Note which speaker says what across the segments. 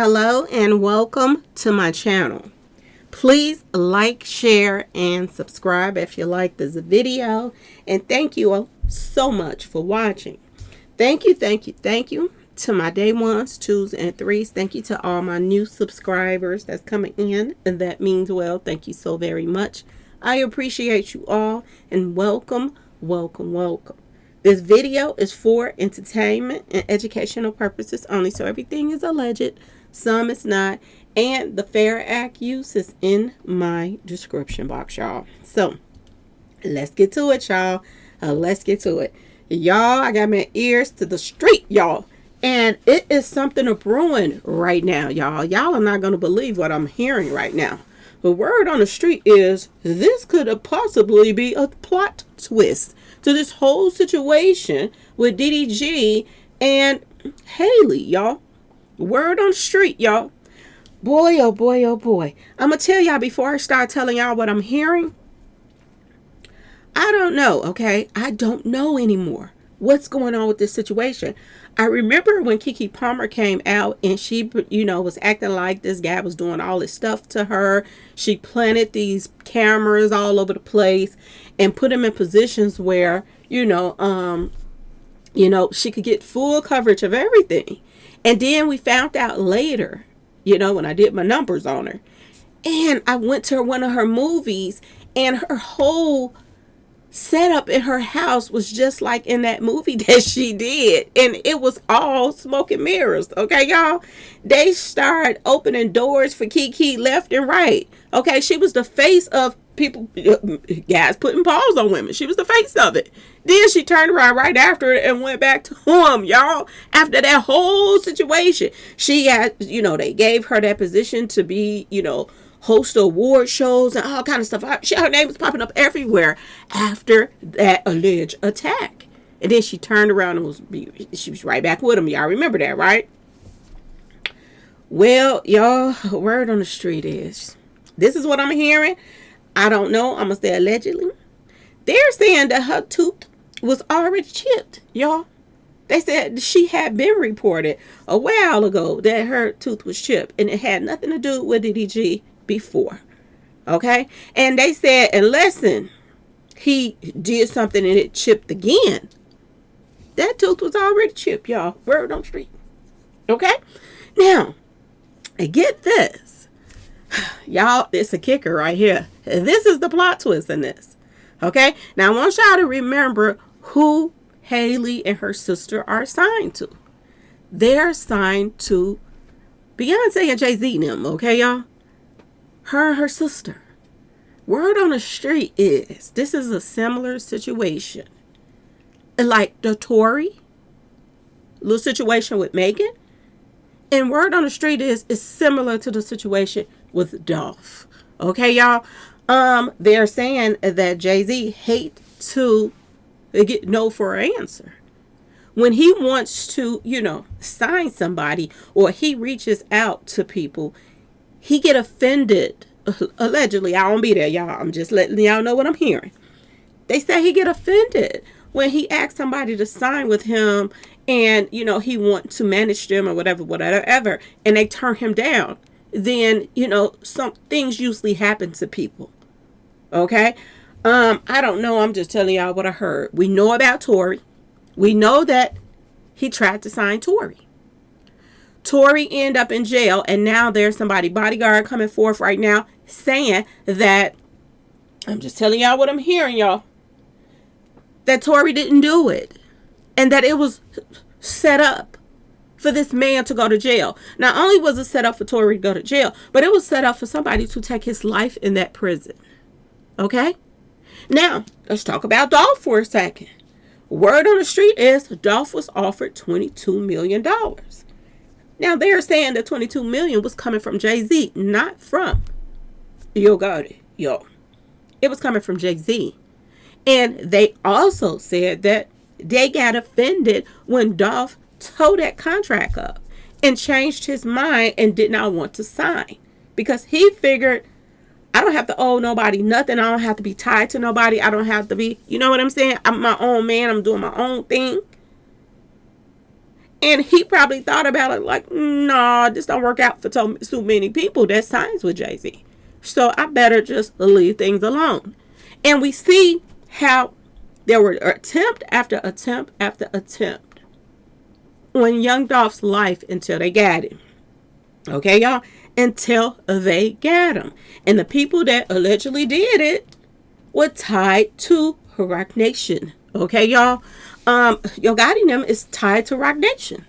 Speaker 1: Hello and welcome to my channel. Please like, share, and subscribe if you like this video. And thank you all so much for watching. Thank you to my day ones, twos, and threes. Thank you to all my new subscribers that's coming in. And that means well. Thank you so very much. I appreciate you all and welcome. This video is for entertainment and educational purposes only. So everything is alleged. Some is not. And the Fair Act use is in my description box, y'all. So let's get to it, y'all. Let's get to it. Y'all, I got my ears to the street, y'all. And it is something a brewing right now, y'all. Y'all are not going to believe what I'm hearing right now. The word on the street is this could possibly be a plot twist to this whole situation with DDG and Halle, y'all. Word on the street, y'all. Boy, oh boy, oh boy. I'm going to tell y'all before I start telling y'all what I'm hearing. I don't know, okay? I don't know anymore what's going on with this situation. I remember when Keke Palmer came out and she, was acting like this guy was doing all this stuff to her. She planted these cameras all over the place and put him in positions where, she could get full coverage of everything. And then we found out later, when I did my numbers on her. And I went to one of her movies and her whole setup in her house was just like in that movie that she did. And it was all smoke and mirrors. Okay, y'all? They started opening doors for Keke left and right. Okay, she was the face of people, guys putting paws on women. She was the face of it. Then she turned around right after it and went back to him, y'all. After that whole situation, she had, they gave her that position to be, host award shows and all kind of stuff. Her name was popping up everywhere after that alleged attack. And then she turned around and she was right back with him. Y'all remember that, right? Well, y'all, word on the street is, this is what I'm hearing. I don't know. I'm going to say allegedly. They're saying that her tooth was already chipped, y'all. They said she had been reported a while ago that her tooth was chipped. And it had nothing to do with DDG before. Okay? And they said unless he did something and it chipped again, that tooth was already chipped, y'all. Word on the street. Okay? Now, get this. Y'all, it's a kicker right here. This is the plot twist in this. Okay? Now, I want y'all to remember who Halle and her sister are signed to. They're signed to Beyonce and Jay-Z and them. Okay, y'all? Her and her sister. Word on the street is this is a similar situation. Like the Tory little situation with Megan. And word on the street is similar to the situation with Dolph. Okay, y'all? They're saying that Jay-Z hate to get no for an answer. When he wants to, sign somebody or he reaches out to people, he get offended. Allegedly, I won't be there, y'all. I'm just letting y'all know what I'm hearing. They say he get offended when he asks somebody to sign with him and, he wants to manage them or whatever, and they turn him down. Then, some things usually happen to people. Okay? I don't know. I'm just telling y'all what I heard. We know about Tory. We know that he tried to sign Tory. Tory ended up in jail, and now there's somebody, bodyguard, coming forth right now saying that, I'm just telling y'all what I'm hearing, y'all, that Tory didn't do it, and that it was set up for this man to go to jail. Not only was it set up for Tory to go to jail, but it was set up for somebody to take his life in that prison. Okay? Now, let's talk about Dolph for a second. Word on the street is Dolph was offered $22 million. Now, they're saying that $22 million was coming from Jay-Z, not from Yo Gotti. It was coming from Jay-Z. And they also said that they got offended when Dolph tore that contract up and changed his mind and did not want to sign. Because he figured, I don't have to owe nobody nothing. I don't have to be tied to nobody. I don't have to be, you know what I'm saying? I'm my own man. I'm doing my own thing. And he probably thought about it like, nah, this don't work out for so many people that signs with Jay-Z. So I better just leave things alone. And we see how there were attempt after attempt after attempt on Young Dolph's life until they got him. Okay, y'all? Until they got him. And the people that allegedly did it were tied to Roc Nation. Okay, y'all? Yo Gotti them is tied to Roc Nation.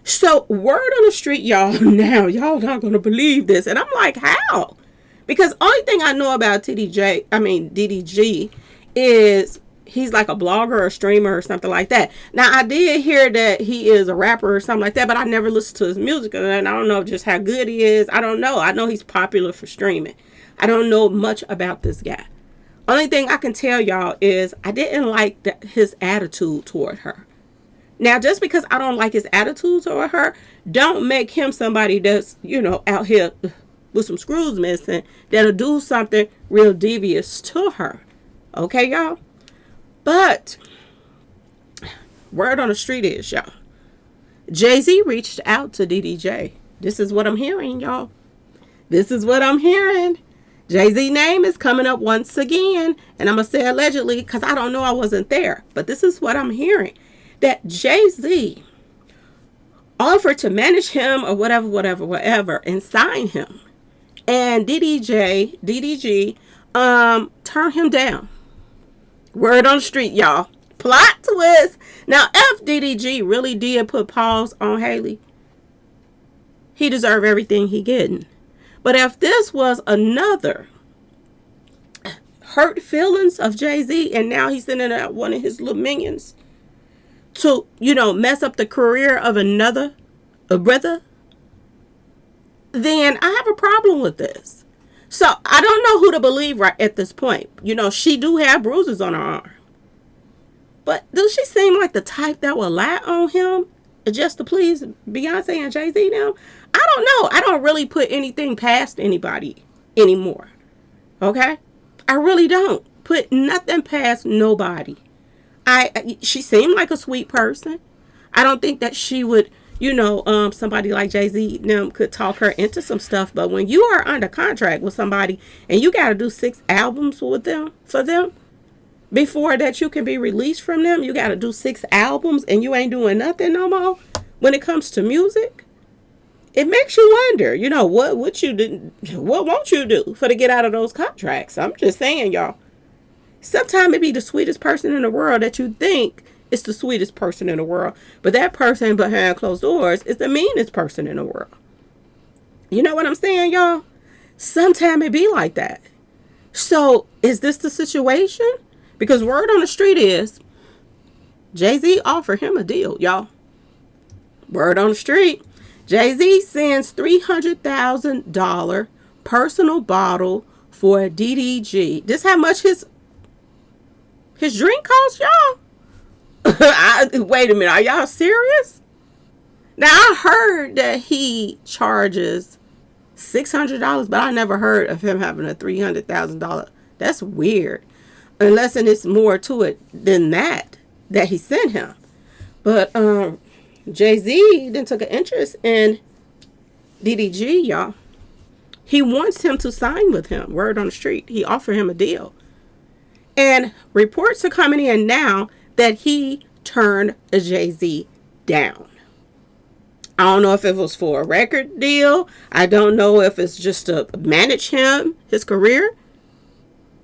Speaker 1: So, word on the street, y'all, now, y'all not going to believe this. And I'm like, how? Because only thing I know about DDG is he's like a blogger or streamer or something like that. Now, I did hear that he is a rapper or something like that, but I never listened to his music. And I don't know just how good he is. I don't know. I know he's popular for streaming. I don't know much about this guy. Only thing I can tell y'all is I didn't like his attitude toward her. Now, just because I don't like his attitude toward her, don't make him somebody that's, out here with some screws missing that'll do something real devious to her. Okay, y'all? But word on the street is, y'all, Jay-Z reached out to DDG. This is what I'm hearing, y'all. This is what I'm hearing. Jay-Z name is coming up once again. And I'm going to say allegedly because I don't know, I wasn't there. But this is what I'm hearing. That Jay-Z offered to manage him or whatever, and sign him. And DDG, turned him down. Word on the street, y'all. Plot twist. Now, if DDG really did put pause on Halle, he deserved everything he getting. But if this was another hurt feelings of Jay-Z, and now he's sending out one of his little minions to, mess up the career of a brother, then I have a problem with this. So I don't know who to believe right at this point. She do have bruises on her arm. But does she seem like the type that will lie on him just to please Beyonce and Jay-Z now? I don't know. I don't really put anything past anybody anymore. Okay? I really don't put nothing past nobody. She seemed like a sweet person. I don't think that she would, somebody like Jay-Z them could talk her into some stuff. But when you are under contract with somebody and you got to do 6 albums for them before that you can be released from them, you got to do 6 albums and you ain't doing nothing no more when it comes to music. It makes you wonder, what won't you do to get out of those contracts? I'm just saying, y'all. Sometimes it be the sweetest person in the world that you think is the sweetest person in the world. But that person behind closed doors is the meanest person in the world. You know what I'm saying, y'all? Sometimes it be like that. So is this the situation? Because word on the street is Jay-Z offered him a deal, y'all. Word on the street. Jay-Z sends $300,000 personal bottle for DDG. This how much his drink cost, y'all? Wait a minute. Are y'all serious? Now, I heard that he charges $600, but I never heard of him having a $300,000. That's weird. Unless it's more to it than that he sent him. But Jay-Z then took an interest in DDG, y'all. He wants him to sign with him. Word on the street. He offered him a deal. And reports are coming in now that he turned a Jay-Z down. I don't know if it was for a record deal. I don't know if it's just to manage his career,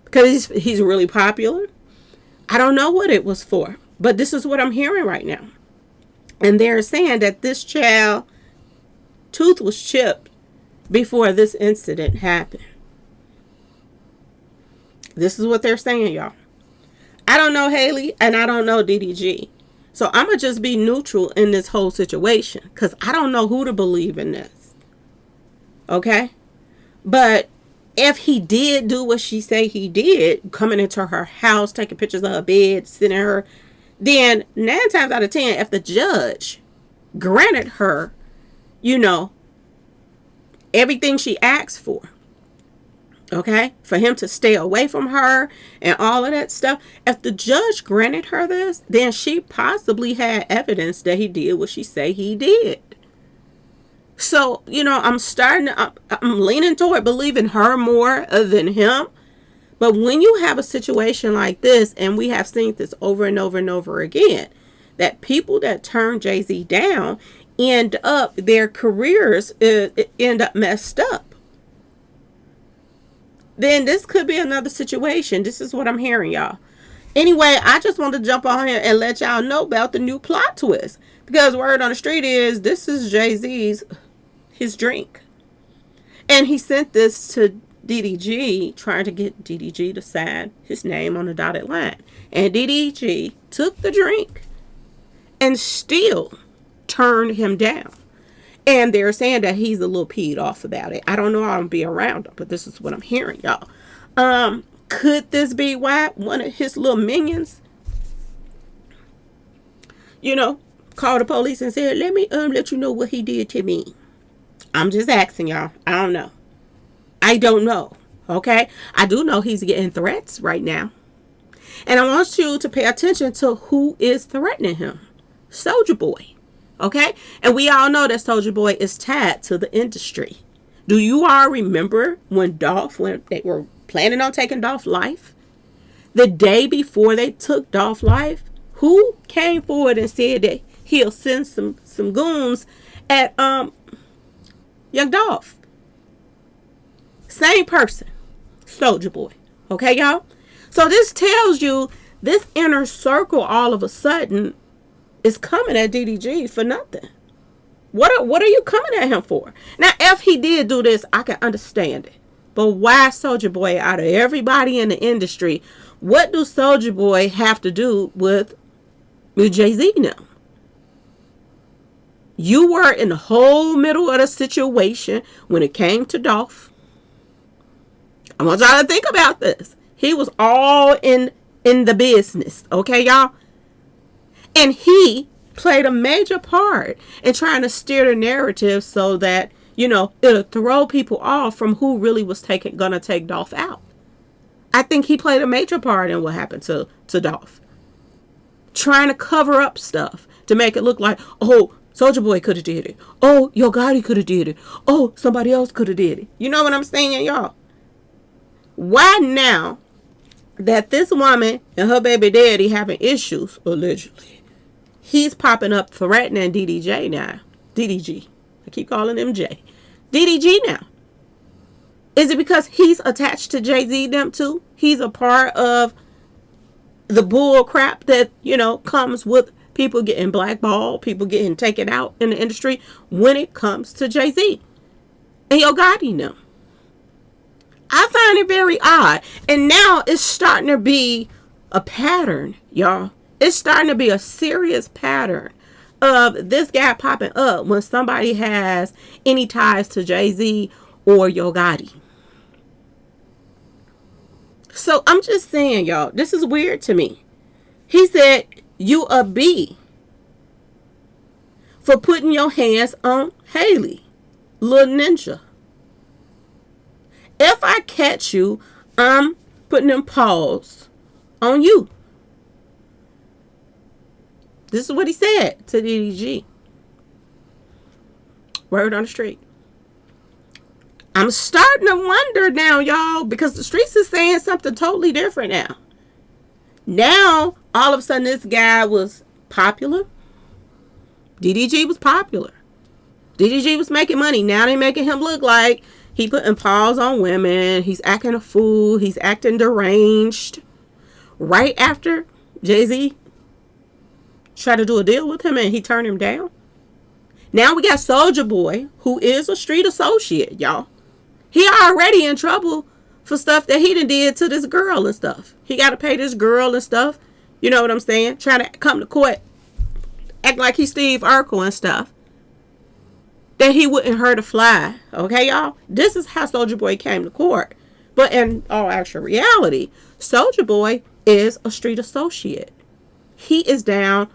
Speaker 1: because he's really popular. I don't know what it was for. But this is what I'm hearing right now. And they're saying that this child tooth was chipped before this incident happened. This is what they're saying, y'all. I don't know Halle and I don't know DDG. So I'm going to just be neutral in this whole situation because I don't know who to believe in this. Okay? But if he did do what she say he did, coming into her house, taking pictures of her bed, sitting her, then 9 times out of 10, if the judge granted her, everything she asked for, Okay, for him to stay away from her and all of that stuff. If the judge granted her this, then she possibly had evidence that he did what she say he did. So, I'm leaning toward believing her more than him. But when you have a situation like this, and we have seen this over and over and over again, that people that turn Jay-Z down end up, their careers end up messed up. Then this could be another situation. This is what I'm hearing, y'all. Anyway, I just want to jump on here and let y'all know about the new plot twist. Because word on the street is this is Jay-Z's, his drink. And he sent this to DDG, trying to get DDG to sign his name on the dotted line. And DDG took the drink and still turned him down. And they're saying that he's a little peed off about it. I don't know how I'm be around him, but this is what I'm hearing, y'all. Could this be why one of his little minions, called the police and said, let me let you know what he did to me? I'm just asking, y'all. I don't know. Okay? I do know he's getting threats right now. And I want you to pay attention to who is threatening him. Soulja Boy. Okay? And we all know that Soulja Boy is tied to the industry. Do you all remember when they were planning on taking Dolph's life? The day before they took Dolph's life, who came forward and said that he'll send some goons at young Dolph? Same person. Soulja Boy. Okay, y'all? So this tells you this inner circle all of a sudden is coming at DDG for nothing. What are you coming at him for? Now, if he did do this, I can understand it. But why Soulja Boy? Out of everybody in the industry, what do Soulja Boy have to do with Jay-Z now? You were in the whole middle of the situation when it came to Dolph. I want y'all to think about this. He was all in the business. Okay, y'all? And he played a major part in trying to steer the narrative so that, it'll throw people off from who really was gonna take Dolph out. I think he played a major part in what happened to Dolph. Trying to cover up stuff to make it look like, oh, Soulja Boy could have did it. Oh, Yo Gotti could have did it. Oh, somebody else could have did it. You know what I'm saying, y'all? Why now that this woman and her baby daddy having issues, allegedly, he's popping up threatening DDG now. DDG. I keep calling him Jay. DDG now. Is it because he's attached to Jay-Z them too? He's a part of the bull crap that, comes with people getting blackballed, people getting taken out in the industry when it comes to Jay-Z and Yo Gotti now. I find it very odd. And now it's starting to be a pattern, y'all. It's starting to be a serious pattern of this guy popping up when somebody has any ties to Jay-Z or Yo Gotti. So I'm just saying, y'all, this is weird to me. He said, you a B for putting your hands on Halle, little ninja. If I catch you, I'm putting them paws on you. This is what he said to DDG. Word on the street. I'm starting to wonder now, y'all, because the streets is saying something totally different now. Now, all of a sudden, this guy was popular. DDG was popular. DDG was making money. Now they making him look like he putting paws on women. He's acting a fool. He's acting deranged. Right after Jay-Z tried to do a deal with him and he turned him down. Now we got Soulja Boy, who is a street associate, y'all. He already in trouble for stuff that he done did to this girl and stuff. He got to pay this girl and stuff. You know what I'm saying? Trying to come to court, act like he's Steve Urkel and stuff. That he wouldn't hurt a fly. Okay, y'all? This is how Soulja Boy came to court. But in all actual reality, Soulja Boy is a street associate. He is down,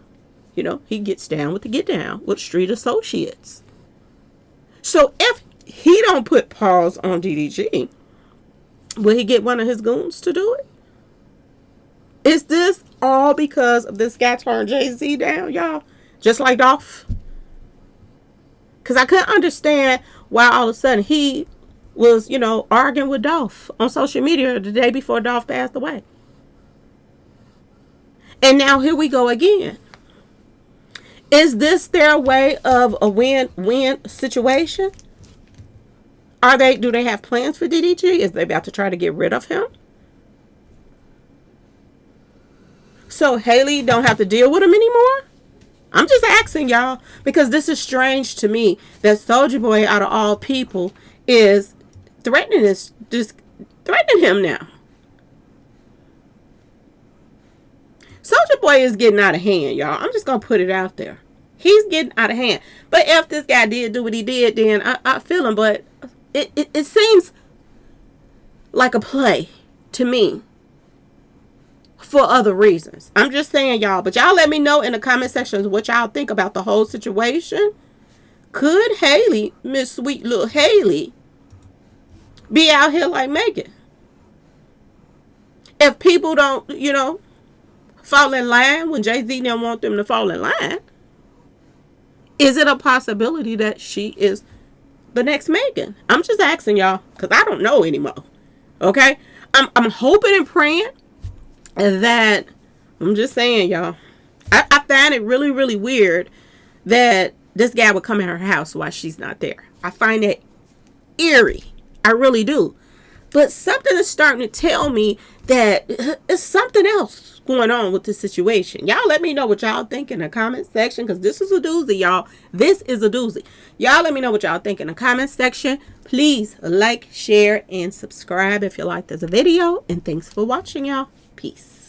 Speaker 1: he gets down with the get down with street associates. So if he don't put paws on DDG, Will he get one of his goons to do it? Is this all because of this guy turned Jay-Z down, y'all? Just like Dolph? Because I couldn't understand why all of a sudden he was, arguing with Dolph on social media the day before Dolph passed away. And now here we go again. Is this their way of a win-win situation? Do they have plans for DDG? Is they about to try to get rid of him? So Halle don't have to deal with him anymore? I'm just asking y'all, because this is strange to me that Soulja Boy, out of all people, is threatening him now. Soulja Boy is getting out of hand, y'all. I'm just gonna put it out there. He's getting out of hand. But if this guy did do what he did, then I feel him. But it seems like a play to me for other reasons. I'm just saying, y'all. But y'all let me know in the comment sections what y'all think about the whole situation. Could Halle, Miss Sweet Little Halle, be out here like Megan? If people don't, fall in line when Jay-Z didn't want them to fall in line, is it a possibility that she is the next Megan? I'm just asking y'all, because I don't know anymore. Okay? I'm hoping and praying that, I'm just saying, y'all, I find it really, really weird that this guy would come in her house while she's not there. I find that eerie. I really do. But something is starting to tell me that it's something else going on with this situation. Y'all let me know what y'all think in the comment section, because this is a doozy, y'all. This is a doozy. Y'all let me know what y'all think in the comment section. Please like, share, and subscribe if you liked this video. And thanks for watching, y'all. Peace.